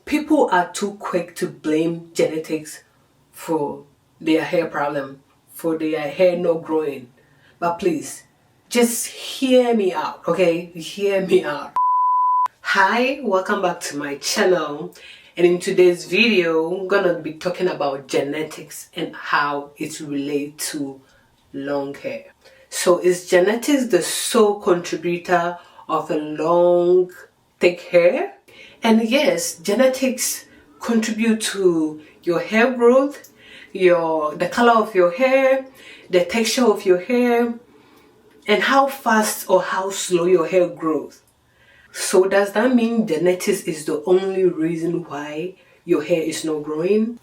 People are too quick to blame genetics for their hair problem, for their hair not growing. But please, just hear me out, okay? Hear me out. Hi, welcome back to my channel. And in today's video, I'm gonna be talking about genetics and how it relates to long hair. So is genetics the sole contributor of a long, thick hair? And yes, genetics contribute to your hair growth, the color of your hair, the texture of your hair, and how fast or how slow your hair grows. So does that mean genetics is the only reason why your hair is not growing?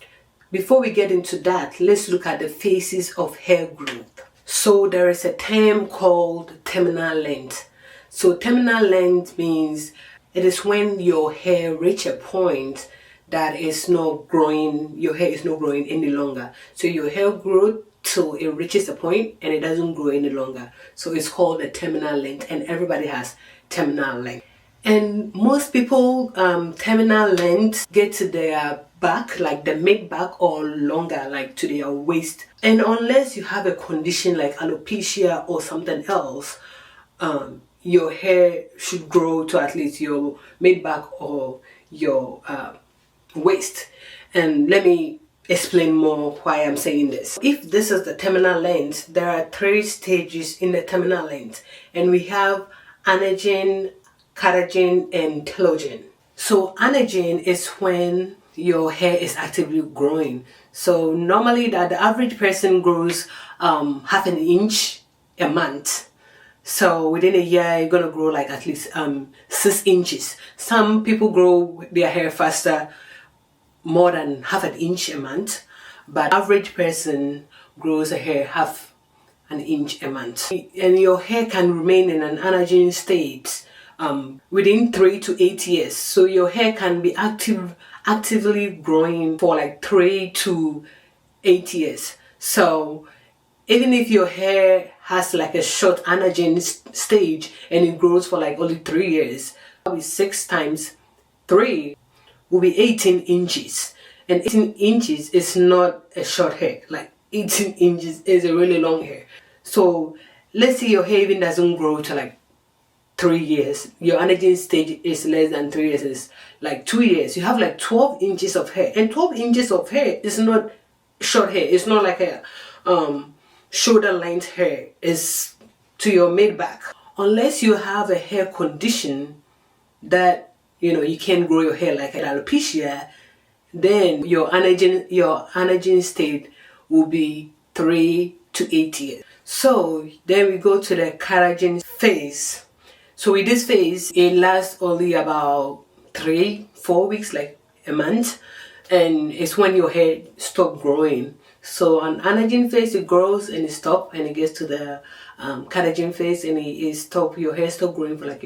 Before we get into that, let's look at the phases of hair growth. So there is a term called terminal length. So terminal length means it is when your hair reaches a point that is not growing, your hair is not growing any longer. So your hair grows till it reaches a point and it doesn't grow any longer. So it's called a terminal length, and everybody has terminal length. And most people, terminal length get to their back, like the mid-back, or longer, like to their waist. And unless you have a condition like alopecia or something else, your hair should grow to at least your mid-back or your waist. And let me explain more why I'm saying this. If this is the terminal length, there are 3 stages in the terminal length, and we have anagen, cogen, and telogen. So anagen is when your hair is actively growing. So normally the average person grows half an inch a month. So within a year, you're gonna grow like at least 6 inches. Some people grow their hair faster, more than half an inch a month, but average person grows a hair half an inch a month. And your hair can remain in an anagen state within 3 to 8 years. So your hair can be actively growing for like 3 to 8 years. So even if your hair has like a short anagen stage and it grows for like only 3 years, 6 times 3 will be 18 inches. And 18 inches is not a short hair. Like 18 inches is a really long hair. So let's say your hair even doesn't grow to like 3 years. Your anagen stage is less than 3 years. It's like 2 years. You have like 12 inches of hair. And 12 inches of hair is not short hair. It's not like a shoulder length hair. It's to your mid-back. Unless you have a hair condition that you can't grow your hair like an alopecia, then your anagen state will be 3 to 8 years. So then we go to the cogen phase. So with this phase, it lasts only about 3-4 weeks, like a month, and it's when your hair stops growing. So on anagen phase, it grows and it stops, and it gets to the cogen phase and your hair stops growing for like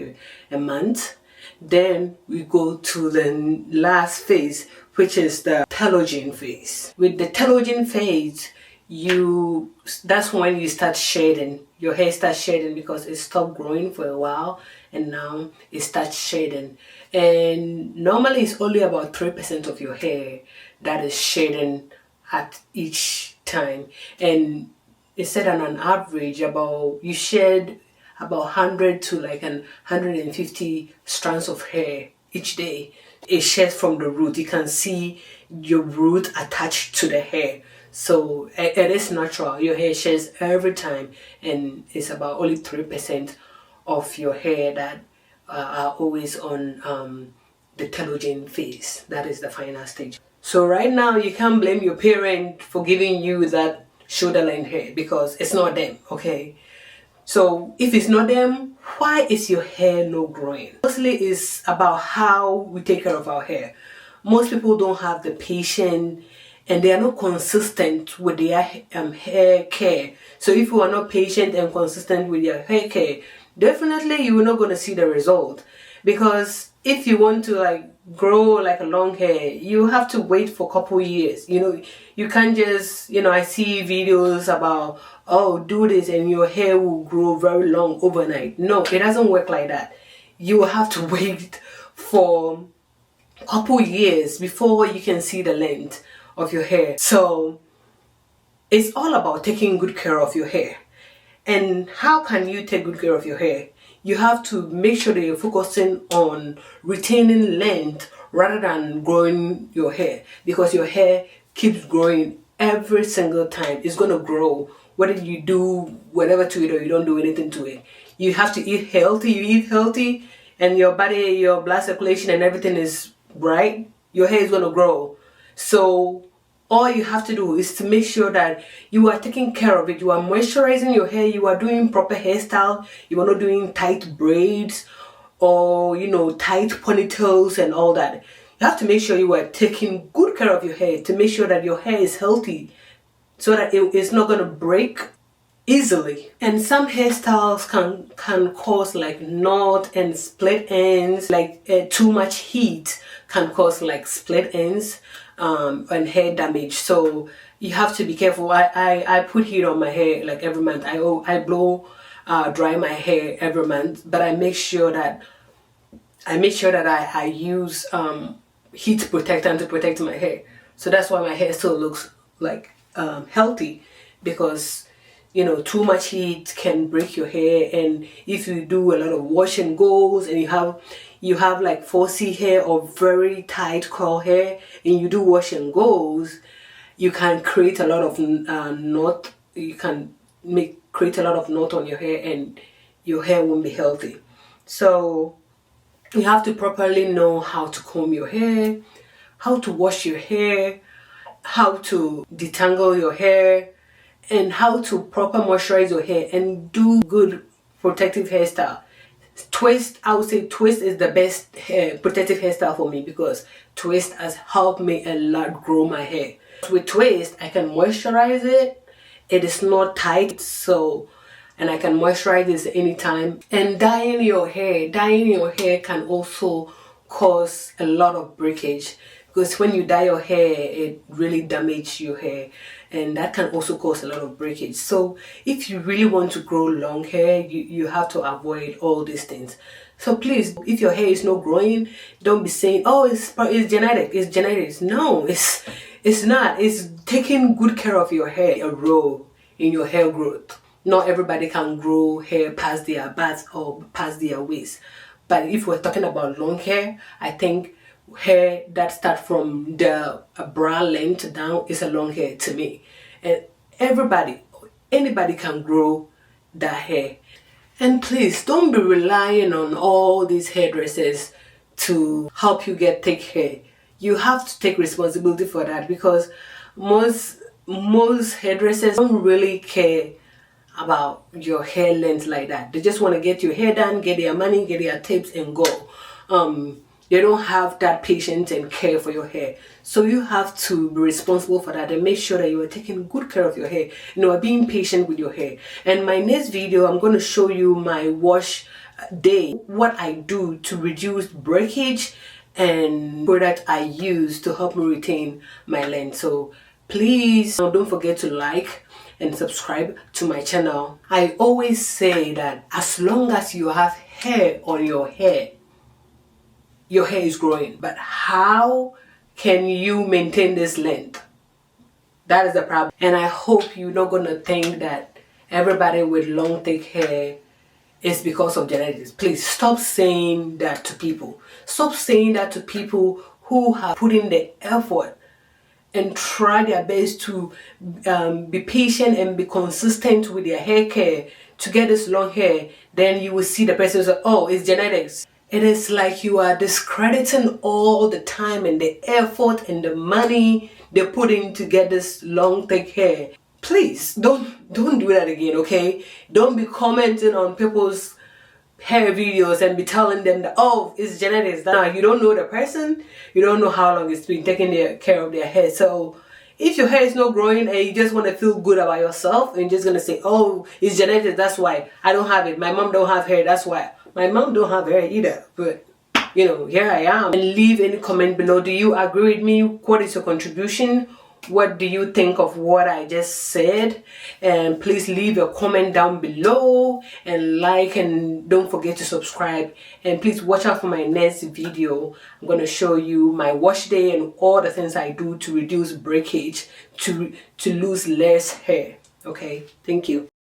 a month. Then we go to the last phase, which is the telogen phase. With the telogen phase, that's when you start shedding. Your hair starts shedding because it stopped growing for a while and now it starts shedding. And normally it's only about 3% of your hair that is shedding at each time. And it said on an average you shed about 100 to like 150 strands of hair each day. It sheds from the root. You can see your root attached to the hair. So it is natural. Your hair sheds every time, and it's about only 3% of your hair that are always on the telogen phase. That is the final stage. So right now you can't blame your parent for giving you that shoulder length hair because it's not them, okay? So if it's not them, why is your hair not growing? Mostly it's about how we take care of our hair. Most people don't have the patience and they are not consistent with their hair care. So if you are not patient and consistent with your hair care, definitely you are not going to see the result. Because if you want to grow like a long hair, you have to wait for a couple years. You can't just, I see videos about, do this and your hair will grow very long overnight. No, it doesn't work like that. You have to wait for couple years before you can see the length of your hair. So it's all about taking good care of your hair. And how can you take good care of your hair? You have to make sure that you're focusing on retaining length rather than growing your hair, because your hair keeps growing every single time. It's going to grow whether you do whatever to it or you don't do anything to it. You have to eat healthy. You eat healthy and your body, your blood circulation and everything is right, your hair is going to grow. So all you have to do is to make sure that you are taking care of it. You are moisturizing your hair, you are doing proper hairstyle, you are not doing tight braids or tight ponytails and all that. You have to make sure you are taking good care of your hair to make sure that your hair is healthy so that it's not going to break easily. And some hairstyles can cause like knot and split ends, like too much heat can cause like split ends and hair damage. So you have to be careful. I put heat on my hair like every month. I blow dry my hair every month, but I make sure that I use heat protectant to protect my hair. So that's why my hair still looks like healthy, because too much heat can break your hair. And if you do a lot of wash and goes and you have like 4C hair or very tight curl hair and you do wash and goes, you can create a lot of knot. You can create a lot of knot on your hair and your hair won't be healthy. So you have to properly know how to comb your hair, how to wash your hair, how to detangle your hair, and how to proper moisturize your hair and do good protective hairstyle. Twist, I would say twist is the best protective hairstyle for me, because twist has helped me a lot grow my hair. With twist, I can moisturize it. It is not tight, and I can moisturize this anytime. And dyeing your hair can also cause a lot of breakage, because when you dye your hair, it really damages your hair, and that can also cause a lot of breakage. So if you really want to grow long hair, you have to avoid all these things. So please, if your hair is not growing, don't be saying, oh, it's genetic. No, it's not. It's taking good care of your hair, a role in your hair growth. Not everybody can grow hair past their backs or past their waist. But if we're talking about long hair, I think hair that starts from the brow length down is a long hair to me. And anybody can grow that hair. And please don't be relying on all these hairdressers to help you get thick hair. You have to take responsibility for that, because most hairdressers don't really care about your hair length like that. They just want to get your hair done, get their money, get their tips and go. They don't have that patience and care for your hair. So you have to be responsible for that and make sure that you are taking good care of your hair. Being patient with your hair. And my next video, I'm going to show you my wash day, what I do to reduce breakage and product I use to help me retain my length. So please don't forget to like and subscribe to my channel. I always say that as long as you have hair on your hair is growing. But how can you maintain this length? That is the problem. And I hope you're not going to think that everybody with long thick hair is because of genetics. Please stop saying that to people. Stop saying that to people who have put in the effort and try their best to be patient and be consistent with their hair care to get this long hair. Then you will see the person say, oh, it's genetics. It is like you are discrediting all the time and the effort and the money they put in to get this long thick hair. Please don't do that again, okay? Don't be commenting on people's hair videos and be telling them that, oh, it's genetics. Now you don't know the person, you don't know how long it's been taking care of their hair. So if your hair is not growing and you just want to feel good about yourself and you're just gonna say, oh, it's genetics, that's why I don't have it. My mom don't have hair, that's why. My mom don't have hair either, but here I am. And leave any comment below. Do you agree with me? What is your contribution? What do you think of what I just said? And please leave a comment down below and like, and don't forget to subscribe. And please watch out for my next video. I'm going to show you my wash day and all the things I do to reduce breakage, to lose less hair. Okay, thank you.